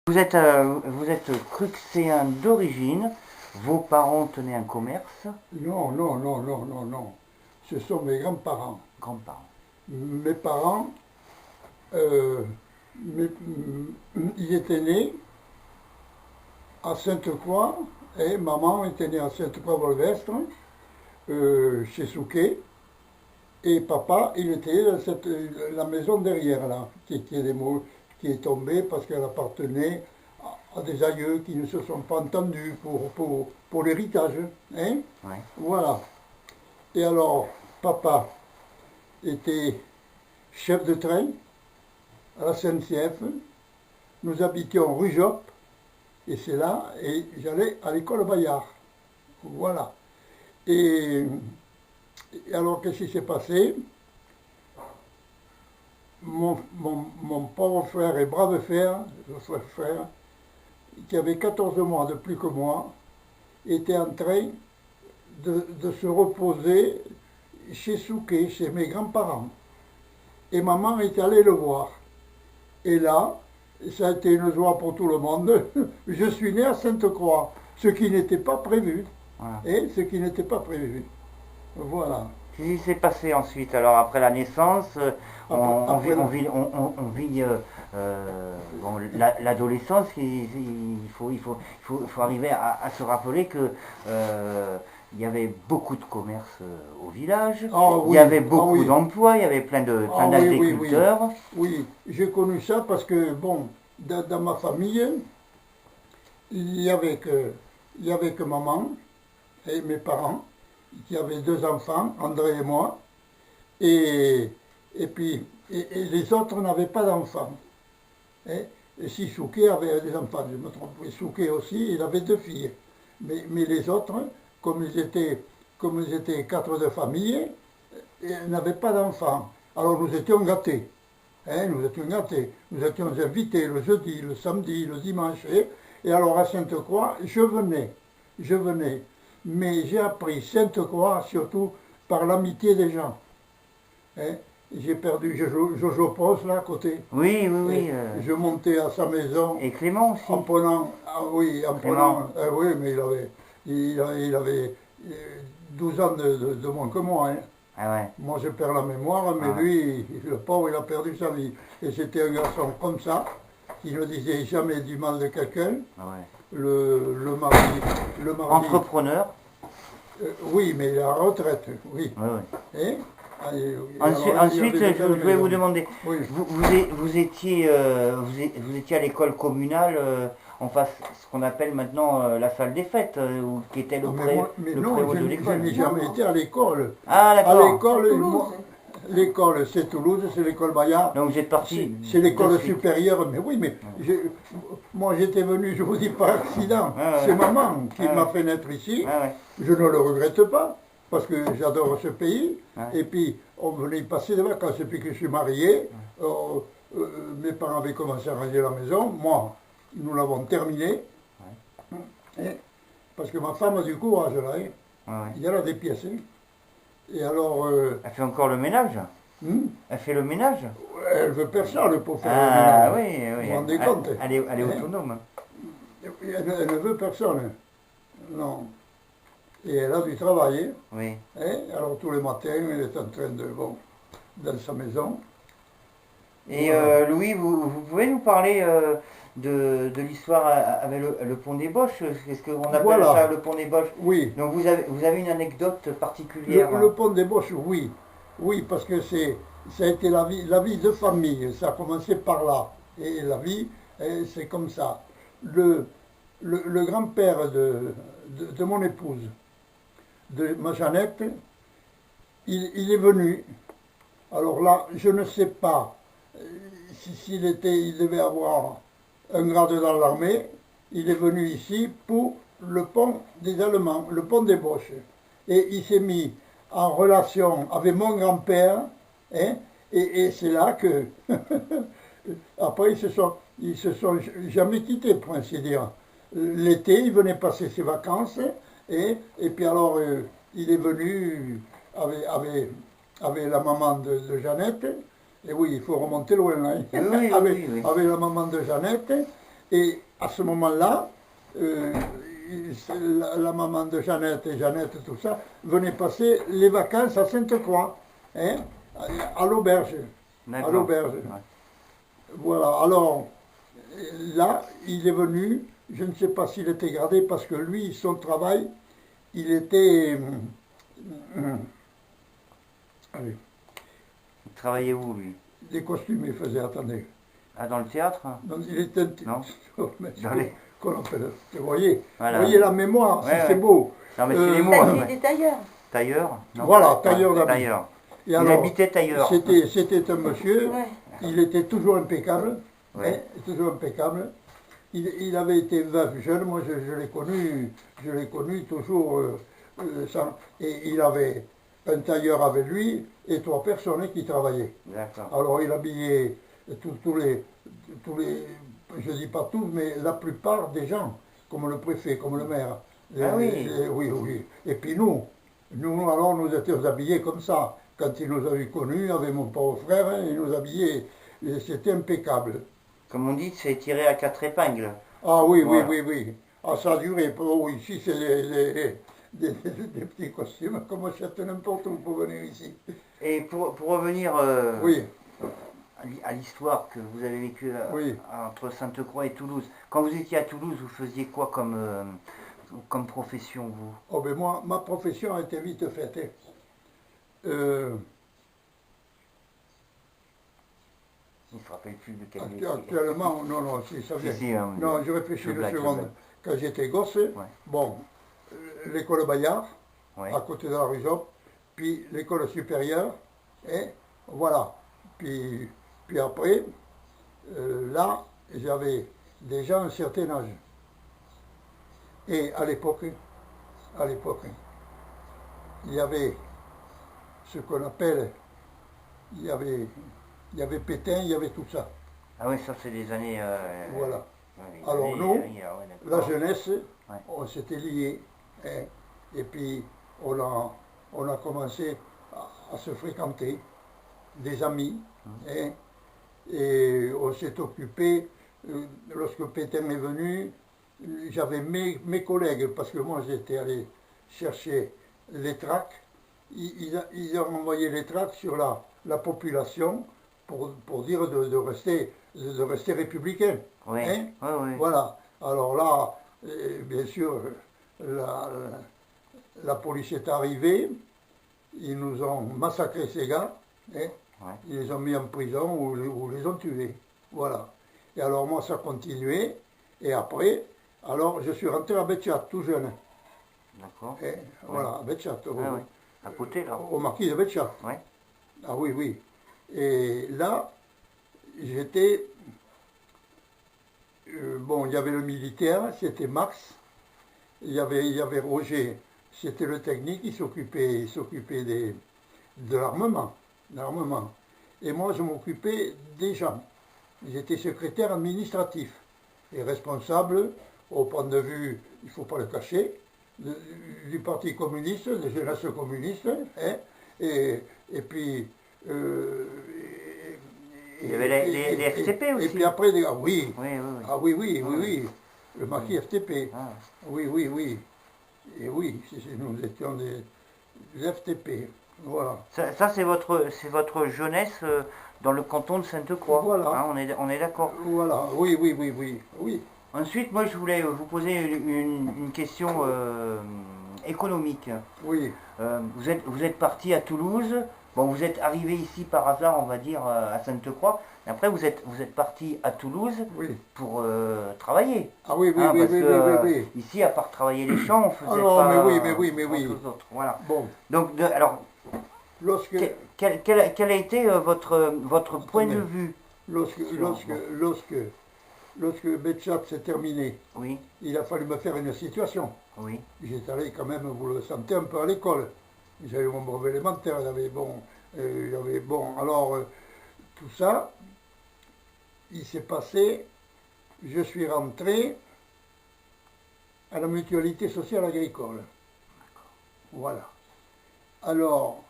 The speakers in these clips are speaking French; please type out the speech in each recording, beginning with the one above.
Vous êtes cruxéen d'origine, vos parents tenaient un commerce, Non, non, non, non, non, non. Ce sont mes grands-parents. grands-parents. Mes parents, euh, mes- ils étaient nés à Sainte-Croix, et maman était née à Sainte-Croix-Volvestre, chez Souquet, et papa, il était dans la maison derrière, là, qui est tombée parce qu'elle appartenait à des aïeux qui ne se sont pas entendus pour l'héritage. Hein? Ouais. Voilà. Et alors, papa était chef de train à la SNCF. Nous habitions rue Joppe, et c'est là, et j'allais à l'école Bayard. Voilà. Et, et alors, qu'est-ce qui s'est passé? Mon pauvre frère et brave frère, qui avait 14 mois de plus que moi, était en train de se reposer chez Souquet, chez mes grands-parents. Et maman est allée le voir. Et là, ça a été une joie pour tout le monde. Je suis né à Sainte-Croix, ce qui n'était pas prévu. Voilà. Et ce qui n'était pas prévu. Voilà. Qu'est-ce qui s'est passé ensuite? Alors après la naissance, Après on vit bon, l'adolescence. Il faut arriver à se rappeler que il y avait beaucoup de commerces au village, Ah il oui, y avait ah beaucoup oui. d'emplois, il y avait plein Ah oui, oui, oui. d'agriculteurs. Oui, j'ai connu ça parce que, bon, dans ma famille, il y avait que, il y avait que maman et mes parents, qui avaient deux enfants, André et moi, et, et les autres n'avaient pas d'enfants. Hein. Et si Souquet avait des enfants, je me trompe, et Souquet aussi, il avait deux filles. Mais les autres, comme ils étaient quatre de famille, n'avaient pas d'enfants. Alors nous étions gâtés. Hein, nous étions gâtés. Nous étions invités le jeudi, le samedi, le dimanche. Et alors à Sainte-Croix, je venais. Mais j'ai appris Sainte-Croix surtout par l'amitié des gens. Hein. J'ai perdu Jojo Pros là à côté. Oui, oui, oui. Et je montais à sa maison Et Clément aussi. en prenant, ah oui, en Clément. prenant, oui, mais il avait 12 ans de moins que moi. Hein. Ah ouais. Moi, je perds la mémoire, mais Ah. lui, le pauvre, il a perdu sa vie. Et c'était un garçon comme ça, qui ne disait jamais du mal de quelqu'un. Ah ouais. Le mari, Entrepreneur. oui, mais il est à la retraite, oui. Oui, oui. Hein? Et Ensuite, je vais vous demander, Oui. vous étiez à l'école communale en face, ce qu'on appelle maintenant la salle des fêtes, qui était le Mais le non, préau de je l'école. n'ai jamais été à l'école. Ah À d'accord. l'école, l'école c'est Toulouse, c'est l'école Bayard. Donc vous êtes parti. C'est l'école de suite. supérieure, mais oui, mais moi j'étais venu, je vous dis par accident. Ah ouais. C'est maman qui Ah m'a ouais. fait naître ici. Ah ouais. Je ne le regrette pas, parce que j'adore ce pays. Ouais. Et puis, on venait y passer des vacances. Et puis que je suis marié, mes parents avaient commencé à ranger la maison. Moi, nous l'avons terminé. Et- parce que ma femme a du courage là. Hein. Ouais, ouais. Il y a des pièces. Hein. Et alors, Elle fait encore le ménage. Elle fait le ménage. elle veut personne pour faire Ah le oui, ménage. oui. Vous vous rendez compte? Elle est Hein? autonome. Elle ne veut personne. Non. Et elle a du travail. Hein. Oui. Hein. Alors tous les matins, elle est en train de, bon, dans sa maison. Et Voilà. Louis, vous pouvez nous parler de l'histoire avec le pont des Boches? Est-ce qu'on appelle Voilà. ça le pont des Boches? Oui. Donc vous avez une anecdote particulière? Le pont des Boches, oui. Oui, parce que ça a été la vie de famille. Ça a commencé par là. Et la vie, c'est comme ça. Le grand-père de mon épouse, de ma Jeannette, il est venu. Alors là, je ne sais pas il devait avoir un grade dans l'armée. Il est venu ici pour le pont des Allemands, le pont des Boches. Et il s'est mis en relation avec mon grand-père, hein, et c'est là que, après, ils se sont jamais quittés, pour ainsi dire. L'été, il venait passer ses vacances, et puis alors, il est venu avec la maman de Jeannette, et oui, il faut remonter loin, là, hein, Oui, oui, avec, oui, oui. avec la maman de Jeannette, Et à ce moment-là, euh, la maman de Jeannette et Jeannette, tout ça, venaient passer les vacances à Sainte-Croix, hein, à l'auberge. À D'accord. l'auberge. Ouais. Voilà, alors là, il est venu, je ne sais pas s'il était gradé, parce que lui, son travail, il était... allez, Travaillez-vous, lui? des costumes, il faisait, attendez. Ah, dans le théâtre? Donc, il était... Non? Oh, mais Dans les- qu'on appelle, vous Voilà. voyez la mémoire, Ouais, c'est ouais. beau. Non, mais c'est les mots. Là, hein, il est ouais. des tailleurs. Tailleur? Non. Voilà, tailleur d'habits. Tailleur. Et Il alors, habitait tailleur. c'était un monsieur, Ouais. il était toujours impeccable, Ouais. hein, toujours impeccable. Il avait été veuf jeune, moi je l'ai connu toujours et il avait un tailleur avec lui et 3 personnes qui travaillaient. D'accord. Alors il habillait tous les, je dis pas tous, mais la plupart des gens, comme le préfet, comme le maire. Ah oui. Oui, oui. Et puis nous alors nous étions habillés comme ça. Quand il nous avait connus, avec mon pauvre frère, hein, il nous habillait, et c'était impeccable. Comme on dit, c'est tiré à 4 épingles. Ah oui, Voilà. oui, oui, oui. Ah, ça a duré. Oh, ici, c'est des petits costumes comme on achète n'importe où pour venir ici. Et pour revenir Oui, à l'histoire que vous avez vécue Oui. entre Sainte-Croix et Toulouse, quand vous étiez à Toulouse, vous faisiez quoi comme profession, vous? oh, ben moi, ma profession a été vite faite. Hein. Il ne se rappelle plus de quel métier. Actuellement, non, si ça vient. Si, hein, Non, je réfléchis je une blague, je seconde. blague. Quand j'étais gosse, bon, l'école Bayard, Ouais. à côté de la rue Job, puis l'école supérieure, et voilà. Puis après, là, j'avais déjà un certain âge. Et à l'époque, il y avait ce qu'on appelle, il y avait Pétain, il y avait tout ça. Ah oui, ça c'est des années... Voilà. ouais, Alors années- nous, ouais, La d'accord. jeunesse, Ouais. on s'était liés, hein, et puis on a commencé à se fréquenter, des amis, hein, et on s'est occupé, lorsque Pétain est venu, j'avais mes collègues, parce que moi j'étais allé chercher les tracts, ils ont envoyé les tracts sur la population pour dire de rester républicain. Oui, Hein? oui, oui. Voilà. Alors là, bien sûr, la police est arrivée, ils nous ont massacré ces gars, hein? Ouais. Ils les ont mis en prison ou les ont tués. Voilà. Et alors moi, ça continuait, et après, alors je suis rentré à Betchat, tout jeune. D'accord. Hein? Voilà, à Betchat, Ah oui. À côté, là. au marquis de Betchat. Ouais. Ah oui, oui. Et là, j'étais... bon, il y avait le militaire, c'était Max. Il y avait Roger, c'était le technique, il s'occupait de l'armement. Et moi, je m'occupais des gens. J'étais secrétaire administratif et responsable, au point de vue, il ne faut pas le cacher, du Parti communiste, des jeunesses communistes, hein, et puis... Il y avait les FTP aussi. Et puis après, ah oui, Oui, oui, oui. ah oui, oui, oui, Ah. oui, le marquis FTP. Ah. Oui, oui, oui. Et oui, nous étions des FTP. Voilà. Ça c'est votre jeunesse dans le canton de Sainte-Croix. Voilà. Hein, on est d'accord. Voilà, oui, oui, oui, oui, oui. Ensuite, moi je voulais vous poser une question économique. Oui, Vous êtes parti à Toulouse. Bon, vous êtes arrivé ici par hasard, on va dire, à Sainte-Croix. Et après, vous êtes parti à Toulouse oui. pour travailler. Ah oui, oui, Hein, oui, parce oui, que, oui, oui. Ici, à part travailler les champs, on faisait Ah non, pas mais oui. grand-chose d'autre. Voilà. Bon, Donc, alors, lorsque, quel a été votre point de Attendez. vue? lorsque Betchat s'est terminé, Oui, il a fallu me faire une situation. oui, J'étais allé quand même, vous le sentez, un peu à l'école. J'avais mon brevet élémentaire, alors tout ça, il s'est passé, je suis rentré à la mutualité sociale agricole. Voilà. Alors,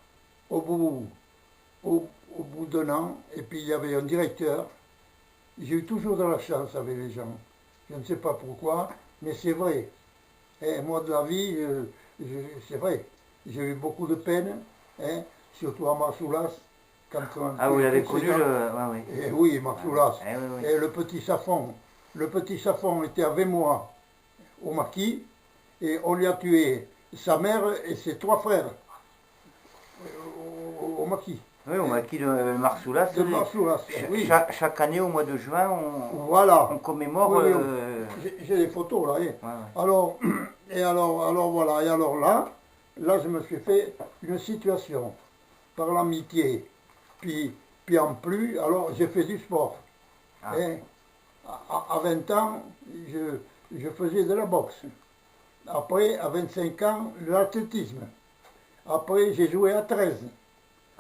au bout d'un an, et puis il y avait un directeur, j'ai eu toujours de la chance avec les gens. Je ne sais pas pourquoi, mais c'est vrai. Et moi, de la vie, c'est vrai. J'ai eu beaucoup de peine, hein, surtout à Marsoulas, quand on Ah, vous l'avez connu, gens. ouais, ouais. Et oui, Marsoulas. Eh, oui, oui. Et le petit Safon. Le petit Safon était avec moi au maquis, et on lui a tué sa mère et ses 3 frères au maquis. Oui, au maquis de Marsoulas. De Marsoulas, oui. Chaque année, au mois de juin, Voilà. on commémore. Oui, oui, j'ai des photos là. Ouais, ouais. Alors, alors voilà. Et alors là, je me suis fait une situation par l'amitié. Puis en plus, alors j'ai fait du sport. Ah. Et à 20 ans, je faisais de la boxe. Après, à 25 ans, l'athlétisme. Après, j'ai joué à 13.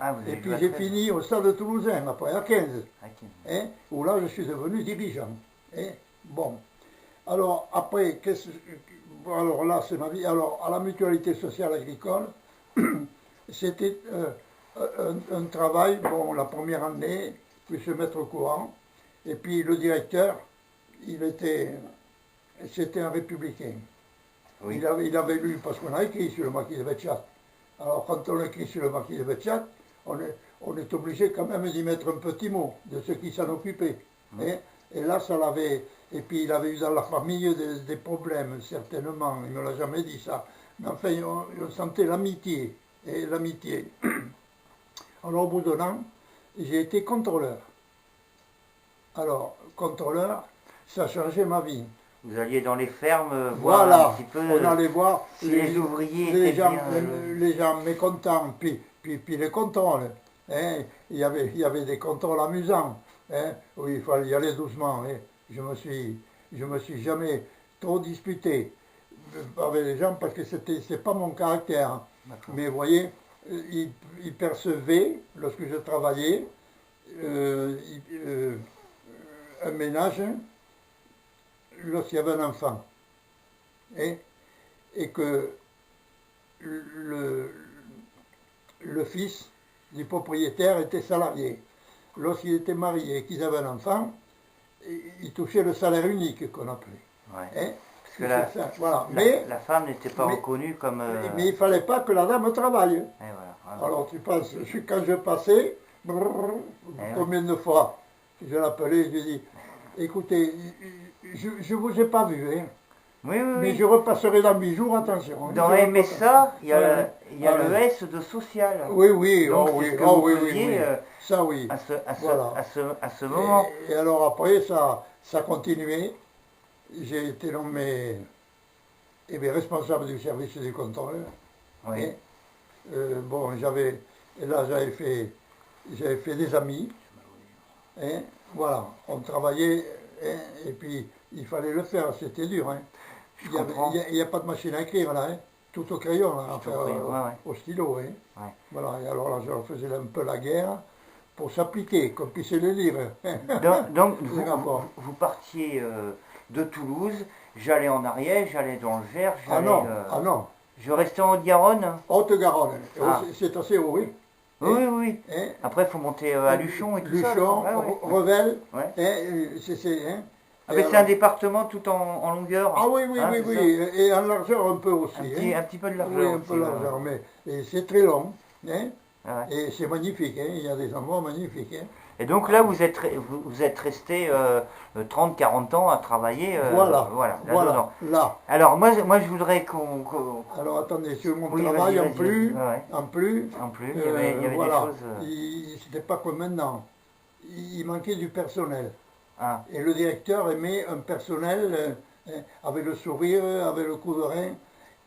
Ah, vous Et avez puis joué à j'ai 13. fini au stade toulousain, après à 15. Ok. Hein, où là, je suis devenu dirigeant. Hein, bon. Alors, après, alors là, c'est ma vie. Alors, à la mutualité sociale agricole, c'était un travail, bon, la première année, puis se mettre au courant. Et puis le directeur, c'était un républicain. Oui. Il avait lu, parce qu'on a écrit sur le maquis de Betchat. Alors, quand on écrit sur le maquis de Betchat, on est obligé quand même d'y mettre un petit mot de ceux qui s'en occupaient. Hein. Et là, ça l'avait. Et puis, il avait eu dans la famille des problèmes, certainement. Il ne me l'a jamais dit, ça. Mais enfin, on sentait l'amitié. Et l'amitié. Alors, au bout d'un an, j'ai été contrôleur. Alors, contrôleur, ça a changé ma vie. Vous alliez dans les fermes voir Voilà, un petit peu on allait voir si les ouvriers les étaient gens, bien. les gens mécontents, puis les contrôles. Hein. Il y avait des contrôles amusants, hein, où il fallait y aller doucement. Hein. Je me suis jamais trop disputé avec les gens parce que c'est pas mon caractère. D'accord. Mais vous voyez, ils percevaient, lorsque je travaillais, un ménage, lorsqu'il y avait un enfant, hein, et que le fils du propriétaire était salarié. Lorsqu'il était marié et qu'ils avaient un enfant, il touchait le salaire unique qu'on appelait. Ouais. Hein. Parce que Voilà. la femme n'était pas mais- reconnue comme. Mais il ne fallait pas que la dame travaille. Et voilà. Alors tu penses, quand je passais, combien de fois je l'appelais, je lui dis, écoutez, je ne vous ai pas vu, hein, Oui, oui, mais oui. je repasserai dans 8 jours, attention. Dans Je MSA, il y a, Ouais. il y a le Ouais. S de social. Oui, oui, Donc, oh c'est oui, ce que oh vous oui, faisiez, oui, oui. Ça oui. Voilà. à ce moment. Et alors après, ça continuait. J'ai été nommé responsable du service du contrôle. Oui. Et, bon, j'avais fait des amis. Et voilà, on travaillait, et puis il fallait le faire, c'était dur. Hein. Je comprends. Il n'y a pas de machine à écrire là, hein. Tout au crayon, là, Tout enfin, au crayon, ouais. au stylo. Hein. Ouais. Voilà, et alors là, je leur faisais un peu la guerre pour s'appliquer, qu'on puisse le lire. Donc Les rapports. vous partiez de Toulouse, j'allais en Ariège, j'allais dans le Gers, Ah non, ah non, je restais en Haute-Garonne. Haute-Garonne, Ah. c'est assez haut, oui. Oui, oui. Hein. Après, il faut monter à Luchon et tout ça. Luchon, Ouais, ouais. Revel, Ouais. hein, hein. Ah, mais c'est un département tout en longueur. Ah oui, oui, Hein, oui, c'est oui, et en largeur un peu aussi. un petit peu de Oui, largeur. un peu aussi, largeur, mais et c'est très long. Hein. ouais. Et c'est magnifique, hein. Il y a des endroits magnifiques. Hein. Et donc là, vous êtes resté 30-40 ans à travailler. Voilà, là-dedans. là. Alors, moi je voudrais qu'on. Alors attendez, sur mon Oui, travail, vas-y, en plus, ouais. en plus, En plus, il y avait voilà, des choses. c'était pas comme maintenant. Il manquait du personnel. Ah, Et le directeur aimait un personnel avec le sourire, avec le coup de rein,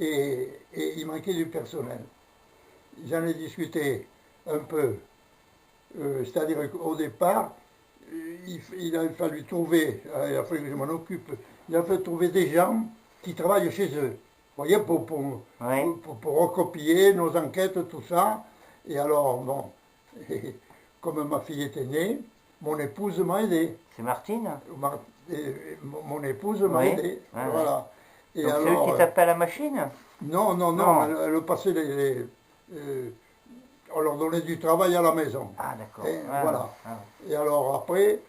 et il manquait du personnel. J'en ai discuté un peu. C'est-à-dire qu'au départ, il a fallu trouver, il a fallu que je m'en occupe, il a fallu trouver des gens qui travaillent chez eux. Vous voyez, ouais. pour recopier nos enquêtes, tout ça. Et alors, bon, comme ma fille était née, mon épouse m'a aidé. C'est Martine. Mon épouse m'a Oui. aidé. Ouais, Voilà. Et Donc c'est eux qui tapaient à la machine. non, Non. elle passait on leur donnait du travail à la maison. Ah, d'accord. Et Ah, voilà. ah. Et alors après,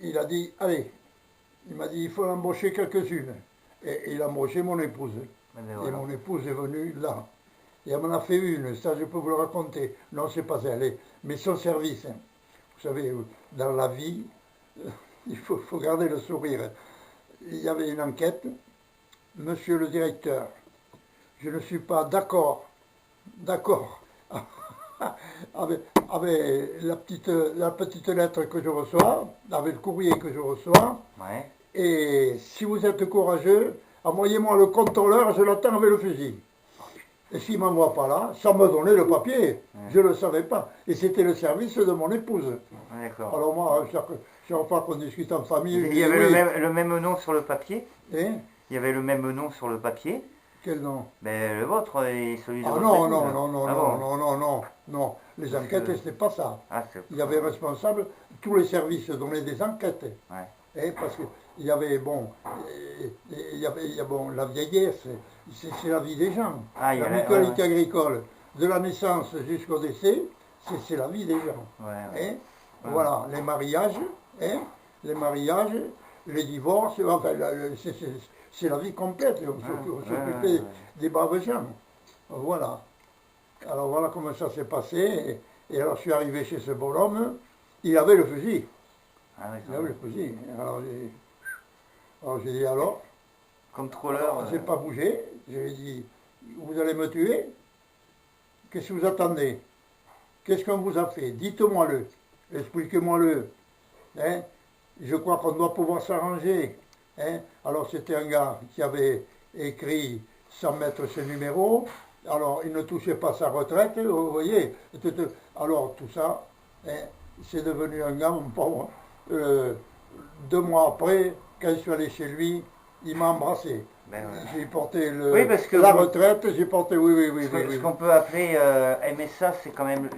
il a dit, allez, Il m'a dit, il faut embaucher quelques-unes. Et il a embauché mon épouse. Eh ben Et voilà. mon épouse est venue là. Et elle m'en a fait une, ça je peux vous le raconter. Non, c'est pas elle, mais son service. Hein. Vous savez, dans la vie, il faut garder le sourire. Il y avait une enquête. Monsieur le directeur, je ne suis pas d'accord avec la petite lettre que je reçois, avec le courrier que je reçois. Ouais. Et si vous êtes courageux, envoyez-moi le contrôleur, je l'attends avec le fusil. Et s'il ne m'envoie pas là, sans me donner le papier, je ne le savais pas. Et c'était le service de mon épouse. D'accord. Alors moi, chaque fois qu'on discute en famille, je Il dis y avait oui. le même nom sur le papier. Hein? Il y avait le même nom sur le papier. Quel nom? Mais le vôtre et celui de Ah votre non, épouse. non, non, non, Ah non, bon. non, non, non, non. Les Parce enquêtes, que- c'était pas ça. Ah, c'est... Il y avait responsable, tous les services donnaient des enquêtes. Ouais. Parce qu'il y avait, bon, bon, la vieillesse, c'est la vie des gens. Ah, il y La avait- mutualité ouais, agricole, de la naissance jusqu'au décès, c'est la vie des gens. ouais. Ouais. Hein. Voilà, les mariages, les divorces, enfin, c'est la vie complète. On s'occupait des braves gens. Voilà. Alors voilà comment ça s'est passé. Et alors je suis arrivé chez ce bonhomme, il avait le fusil. Ah, oui, Il avait le fusil. Alors j'ai dit alors, Contrôleur. j'ai pas bougé. Je lui ai dit, vous allez me tuer? Qu'est-ce que vous attendez? Qu'est-ce qu'on vous a fait? Dites-moi-le. Expliquez-moi-le. Hein? Je crois qu'on doit pouvoir s'arranger. Hein? Alors c'était un gars qui avait écrit sans mettre ses numéros. Alors il ne touchait pas sa retraite, vous voyez. Alors tout ça, hein, c'est devenu un gars, mon pauvre. 2 mois après, quand je suis allé chez lui, il m'a embrassé. Ben ouais. J'ai porté Oui, parce que la vous- retraite, j'ai porté, oui. Ce qu'on peut appeler MSA, c'est quand même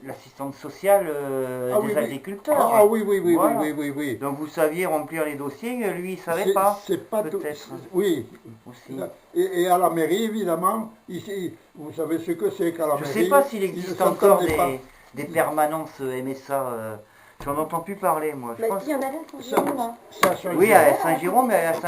l'assistante sociale Ah des oui, oui. agriculteurs. Ah oui, Voilà. oui. Donc vous saviez remplir les dossiers, lui il savait C'est- pas. C'est pas tout. peut-être. Oui. Aussi. Et à la mairie, évidemment, ici, vous savez ce que c'est qu'à la Je mairie. ne sais pas s'il ils ne existe encore s'entendaient pas. des permanences MSA. J'en entends plus parler, moi. Je Bah, pense. il y en avait à Saint-Jérôme, hein. Ça change. Oui, à Saint-Jérôme, mais Donc,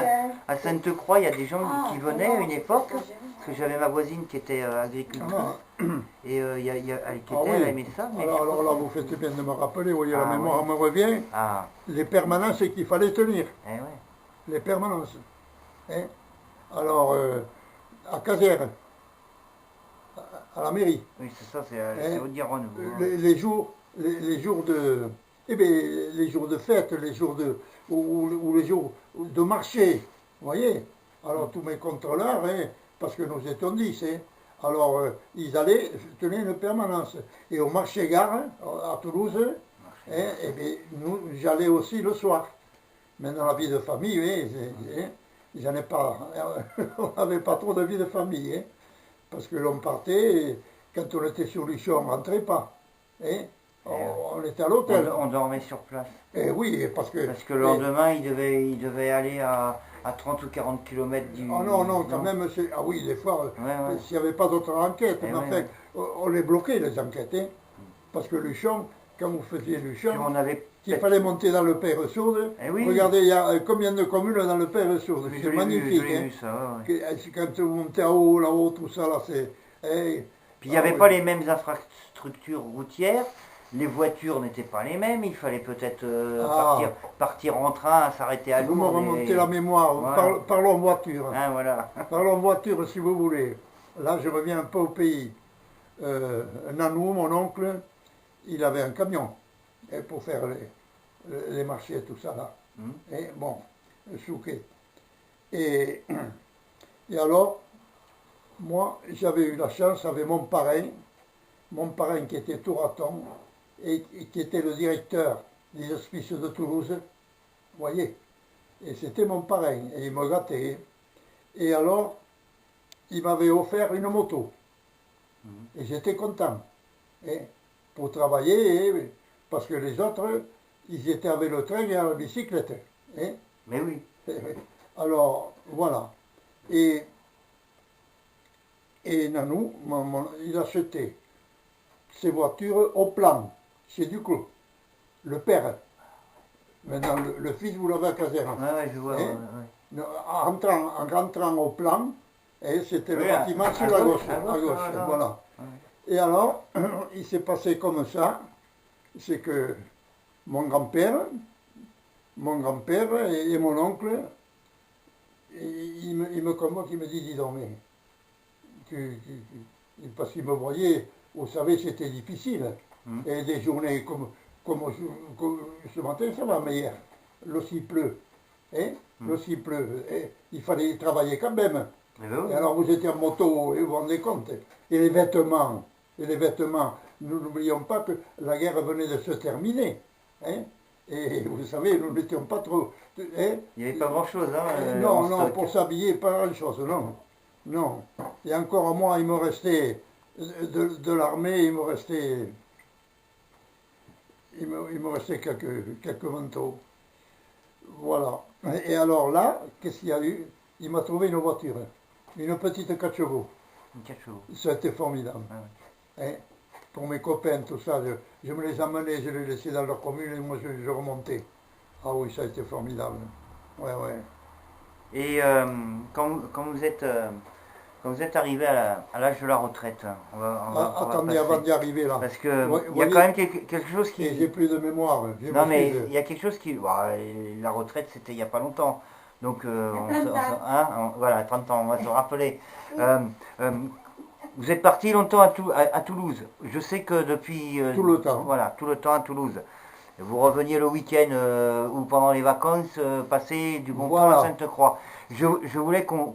à Sainte-Croix, il y a des gens qui venaient à une non, époque. Saint-Jérôme. Parce que j'avais ma voisine qui était agricultrice. Ah, Et elle qui ah était à la oui. MSA. Mais Alors là, vous faites bien de me rappeler, vous voyez, la Ah, mémoire oui. me revient. Ah, Les permanences qu'il fallait tenir. eh ouais. Les permanences. Hein. Alors, à Casères, à la mairie. Oui, c'est ça, c'est au Diron. Les jours de, les jours de fête, les jours ou les jours de marché, vous voyez. Alors tous mes contrôleurs, hein, parce que nous étions 10, hein, alors ils allaient tenir une permanence. Et au marché gare, hein, à Toulouse, hein, et bien, j'allais aussi le soir. Mais dans la vie de famille, hein, j'en ai pas, on n'avait pas trop de vie de famille, hein, parce que l'on partait, et quand on était sur Luchon, on ne rentrait pas. Hein. On était à l'hôtel. On dormait sur place. Et oui, parce que... Parce que le lendemain, il devait aller à 30 ou 40 km du... Oh non, quand même, ah oui, des fois, Ouais. s'il n'y avait pas d'autres enquêtes, Eh mais ouais, enfin, ouais. on les bloquait, les enquêtes, hein, parce que Luchon, quand vous faisiez Puis Luchon, on avait... qu'il fallait monter dans le Père Sourde, Eh oui. regardez, il y a combien de communes dans le Père Sourde, Je c'est l'ai magnifique, vu, hein. ça, ouais. Quand vous montez en haut, là-haut, tout ça, là, c'est... Puis il n'y avait pas les mêmes infrastructures routières, les voitures n'étaient pas les mêmes, il fallait peut-être partir en train, s'arrêter à Vous me Lourdes. remontez la mémoire, Voilà. Parlons voiture. Hein, voilà. Parlons voiture si vous voulez. Là, je reviens un peu au pays. Nanou, mon oncle, il avait un camion pour faire les marchés et tout ça là. Et bon, Souquet. Et alors, moi, j'avais eu la chance avec mon parrain qui était Touraton et qui était le directeur des hospices de Toulouse, vous voyez. Et c'était mon parrain, et il me gâtait. Et alors, il m'avait offert une moto. Et j'étais content. Et pour travailler, parce que les autres, ils étaient avec le train et à la bicyclette. Hein. Mais oui. Alors, voilà. Et Nanou, il achetait ses voitures au plan, chez Duclos, le père. Maintenant, le fils, vous l'avez à Caserran. Ouais, je vois. Hein? En rentrant au plan, et c'était le Oui, bâtiment sur la gauche, à gauche, là. voilà. Ouais. Et alors, il s'est passé comme ça, c'est que mon grand-père et mon oncle, il me convoque, il me dit, dis donc, mais, parce qu'il me voyait, vous savez, c'était difficile. Et des journées comme ce matin, ça va, mais hier, l'eau-ci pleut. Hein? L'eau-ci pleut. Et il fallait travailler quand même. Et alors vous étiez en moto, et vous vous rendez compte. Et les vêtements, nous n'oublions pas que la guerre venait de se terminer. Hein? Et vous savez, nous n'étions pas trop... Hein? Il n'y avait pas grand-chose, hein? Non, pour s'habiller, pas grand-chose, non. Non. Et encore moi, il me restait de l'armée, il me restait quelques manteaux. Voilà. Et alors là, qu'est-ce qu'il y a eu? Il m'a trouvé une voiture, une petite 4 chevaux. Une 4 chevaux. C'était formidable. Ah, ouais. Hein? Pour mes copains, tout ça, je me les emmenais, je les laissais dans leur commune et moi je remontais. Ah oui, ça a été formidable. Ouais. Et quand vous êtes arrivé à l'âge de la retraite, attendez, avant d'y arriver là. Parce que il y a quand même quelque chose qui... J'ai plus de mémoire. Non mais il y a quelque chose qui... Bah, la retraite c'était il n'y a pas longtemps. Donc voilà, 30 ans, on va se rappeler. Vous êtes parti longtemps à Toulouse. Je sais que depuis... tout le temps. Voilà, tout le temps à Toulouse. Vous reveniez le week-end ou pendant les vacances, passer du bon temps à Sainte-Croix. Je voulais qu'on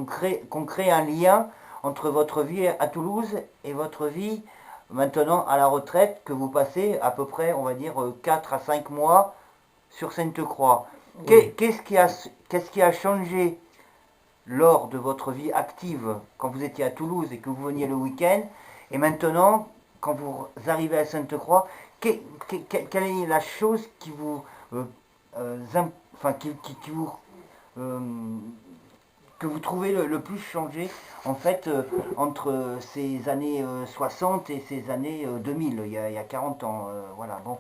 crée un lien entre votre vie à Toulouse et votre vie maintenant à la retraite, que vous passez à peu près, on va dire, 4 à 5 mois sur Sainte-Croix. Oui. Qu'est-ce qui a changé lors de votre vie active quand vous étiez à Toulouse et que vous veniez le week-end, et maintenant, quand vous arrivez à Sainte-Croix, quelle est la chose qui vous... que vous trouvez le plus changé en fait entre ces années 60 et ces années 2000, il y a 40 ans, voilà, bon.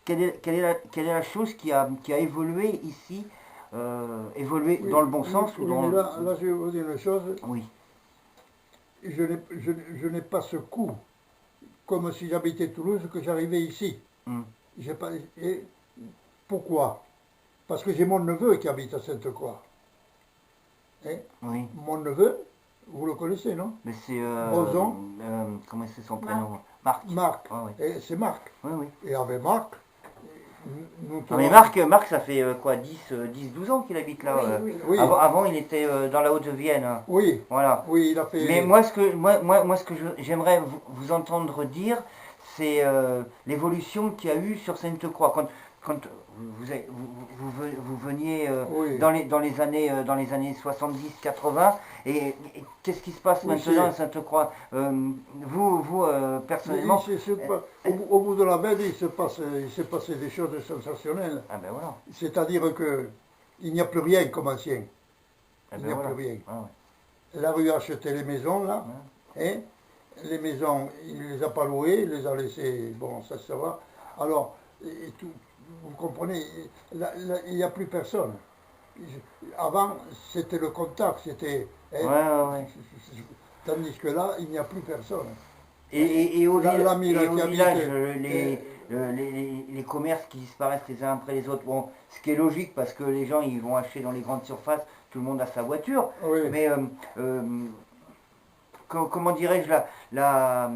Quelle est la chose qui a évolué ici, évolué dans le bon sens ou dans là, je vais vous dire une chose. Oui. Je n'ai pas ce coup, comme si j'habitais Toulouse, que j'arrivais ici. Et pourquoi? Parce que j'ai mon neveu qui habite à Sainte-Croix. Hein? Oui. Mon neveu, vous le connaissez, non? Mais c'est... Roson. Comment c'est son prénom? Marc. Marc. Ah, oui. Et c'est Marc. Oui. Et avec Marc... mais Marc, ça fait quoi, 10-12 ans qu'il habite là. Oui. Avant, il était dans la Haute-Vienne. Oui. Voilà. Oui, il a fait... Mais moi, ce que j'aimerais vous entendre dire, c'est l'évolution qu'il y a eu sur Sainte-Croix. Quand vous veniez dans les années 70-80, et qu'est-ce qui se passe maintenant à Sainte-Croix? Personnellement... Au bout de la veille, il s'est passé des choses sensationnelles. Ah ben voilà. C'est-à-dire qu'il n'y a plus rien comme ancien. Il n'y a plus rien. Ah, ouais. La rue a acheté les maisons, là. Ouais. Hein? Les maisons, il ne les a pas louées, il les a laissées, bon, ça se va. Alors, vous comprenez, il n'y a plus personne. Avant, c'était le contact, c'était... Hein, tandis que là, il n'y a plus personne. Et au village, les commerces qui disparaissent les uns après les autres, bon, ce qui est logique parce que les gens ils vont acheter dans les grandes surfaces, tout le monde a sa voiture, oui. Mais comment dirais-je, la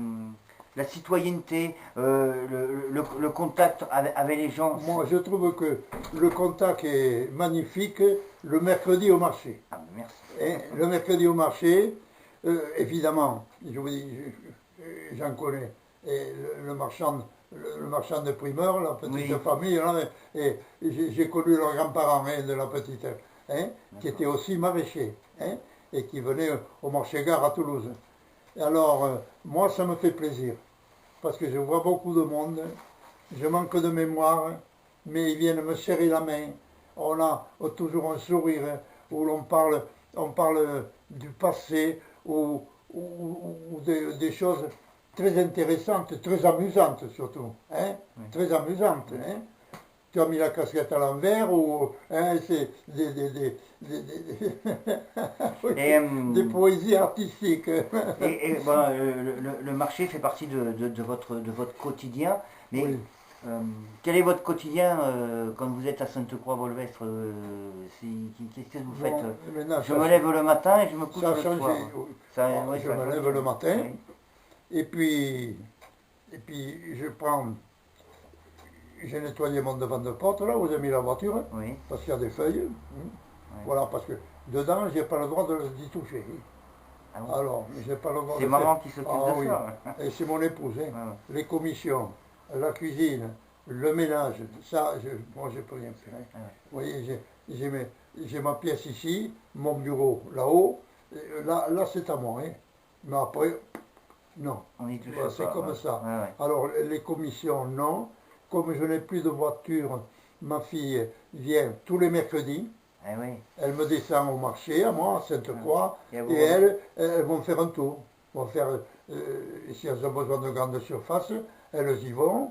citoyenneté, le contact avec les gens. Moi, je trouve que le contact est magnifique le mercredi au marché. Ah, merci. Et le mercredi au marché, évidemment, je vous dis, j'en connais, et le marchand de primeurs, la petite famille, là, et j'ai connu leurs grands-parents de la petite, qui était aussi maraîcher, et qui venait au marché-gare à Toulouse. Et alors, moi, ça me fait plaisir, parce que je vois beaucoup de monde, je manque de mémoire, mais ils viennent me serrer la main, on a toujours un sourire, où l'on parle du passé, ou des choses très intéressantes, très amusantes surtout, très amusantes. tu as mis la casquette à l'envers ou hein, c'est oui, Et, des poésies artistiques. bon, le marché fait partie de votre quotidien, mais Oui. quel est votre quotidien quand vous êtes à Sainte-Croix-Volvestre qu'est-ce que vous faites Bon, maintenant, Je me lève le matin et je me couche ça a le changé. soir. Oui. Ça, Ah, ouais, je ça a me changé. lève le matin Oui. et puis je prends, j'ai nettoyé mon devant de porte là où j'ai mis la voiture hein, Oui. parce qu'il y a des feuilles. Ouais. Voilà, parce que dedans, j'ai pas le droit d'y toucher. Ah bon. Alors, j'ai pas le droit C'est de maman faire. qui s'occupe Ah de oui, ça. et c'est mon épouse. Hein. Ouais, ouais. Les commissions, la cuisine, le ménage, ça, moi, je peux rien faire. Hein. Ouais. Vous voyez, j'ai ma pièce ici, mon bureau là-haut. Là c'est à moi. Hein. Mais après, non. On y touche Voilà, c'est pas. comme Ouais. ça. Ouais, ouais. Alors, les commissions, non. Comme je n'ai plus de voiture, ma fille vient tous les mercredis. Eh oui. Elle me descend au marché, à moi, à Sainte-Croix, Et et vous- elles vont faire un tour. Vont faire, si elles ont besoin de grandes surfaces, elles y vont.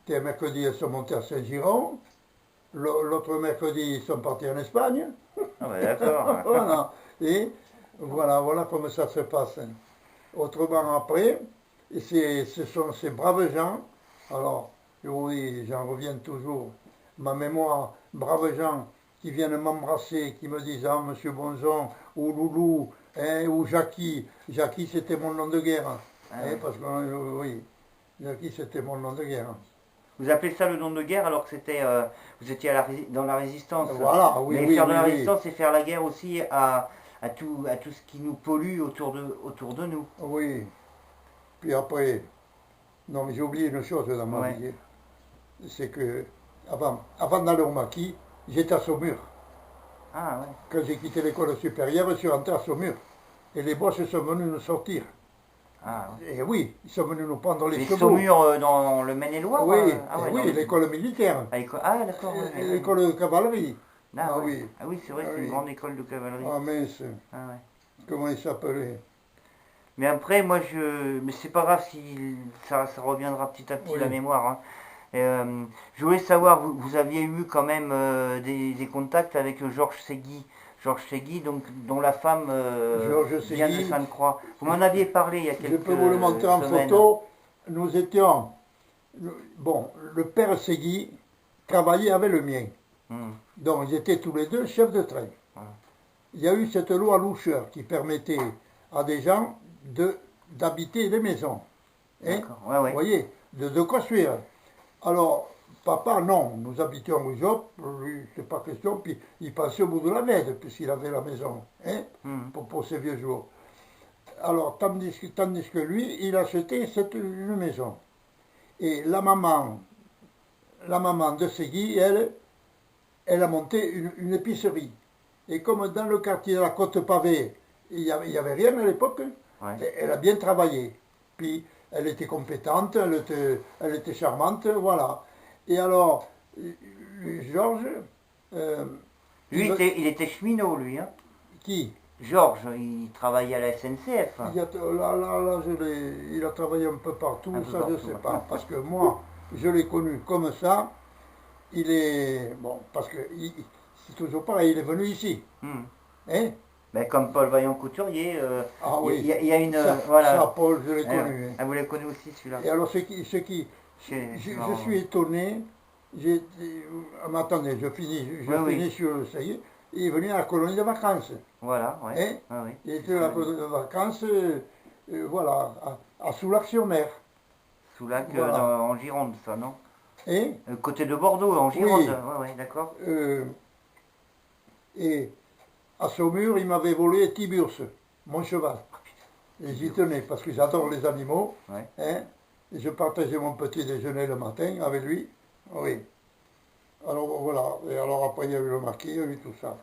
Et un mercredi, elles sont montées à Saint-Giron. L'autre mercredi, ils sont partis en Espagne. Ah bah d'accord. Voilà. Et voilà comment ça se passe. Autrement, après, ce sont ces braves gens. Alors, oui, j'en reviens toujours. Ma mémoire, braves gens qui viennent m'embrasser, qui me disent ah monsieur Bonzon, ou Loulou, hein, ou Jackie. Jackie c'était mon nom de guerre. Ah Hein, ouais. parce que oui, Jackie c'était mon nom de guerre. Vous appelez ça le nom de guerre alors que c'était vous étiez dans la résistance. Voilà, oui, Mais oui, faire de oui, la oui. résistance, c'est faire la guerre aussi à tout ce qui nous pollue autour de nous. Oui. Puis après, non mais j'ai oublié une chose dans ma Ouais. vie. C'est que avant d'aller au maquis, j'étais à Saumur. Ah ouais. Quand j'ai quitté l'école supérieure, je suis rentré à Saumur. Et les boss sont venus nous sortir. Ah ouais. Et oui, ils sont venus nous prendre les Les chevaux. Saumur dans le Maine-et-Loire Oui, ah ouais, oui, dans le- l'école militaire. Ah d'accord. Ouais, ouais. L'école de cavalerie. Ah, Ah ouais. oui. Ah oui, c'est vrai, Ah c'est une oui. grande école de cavalerie. Ah mince, Ah ouais. comment il s'appelait? Mais après, moi, mais c'est pas grave si ça reviendra petit à petit Oui. la mémoire. Hein. Je voulais savoir, vous aviez eu quand même des contacts avec Georges Ségui. Georges Ségui, donc, dont la femme Georges vient de Ségui. Sainte-Croix. Vous m'en aviez parlé il y a Je quelques peux vous le montrer en semaines. photo. Nous étions. Bon, le père Ségui travaillait avec le mien. Hmm. Donc ils étaient tous les deux chefs de train. Voilà. Il y a eu cette loi Loucheur qui permettait à des gens d'habiter des maisons. Hein? D'accord. Ouais, ouais. Vous voyez, de construire. Alors, papa, non, nous habitions rue Job, lui, c'est pas question, puis il passait au bout de la Nède, puisqu'il avait la maison, hein, Hmm. pour ses vieux jours. Alors, tandis que lui, il achetait une maison. Et la maman de Ségui, elle a monté une épicerie. Et comme dans le quartier de la Côte-Pavée, il y avait rien à l'époque, Ouais. elle a bien travaillé. Puis, elle était compétente, elle était charmante, voilà. Et alors, Georges, Lui, il- il était cheminot, lui. Hein. qui Georges, il travaillait à la SNCF. il a travaillé un peu partout, Un peu ça je ne partout, sais ouais. pas. Parce que moi, je l'ai connu comme ça. Il est. Bon, parce que c'est toujours pareil, il est venu ici. Hmm. Hein? Ben, comme Paul Vaillant-Couturier, Ah il oui. y a une... Ça, voilà. Paul, je l'ai Ah, connu. Hein. ah, vous l'avez connu aussi, celui-là. Et alors, je suis étonné. Attendez, je finis sur. Ça y est. Il est venu à la colonie de vacances. Voilà, ouais. Hein? Ouais, ouais. Il était à la colonie de vacances, voilà, à Soulac-sur-Mer. Soulac, Voilà. en Gironde, ça, non Hein? Côté de Bordeaux, en Gironde. Oui. Ouais, ouais, d'accord. Et à Saumur, il m'avait volé Tiburce, mon cheval. Et j'y tenais, parce que j'adore les animaux. Ouais. Hein? Et je partageais mon petit déjeuner le matin avec lui. Oui. Alors voilà. Et alors après, il y a eu le marquis, il y a eu tout ça.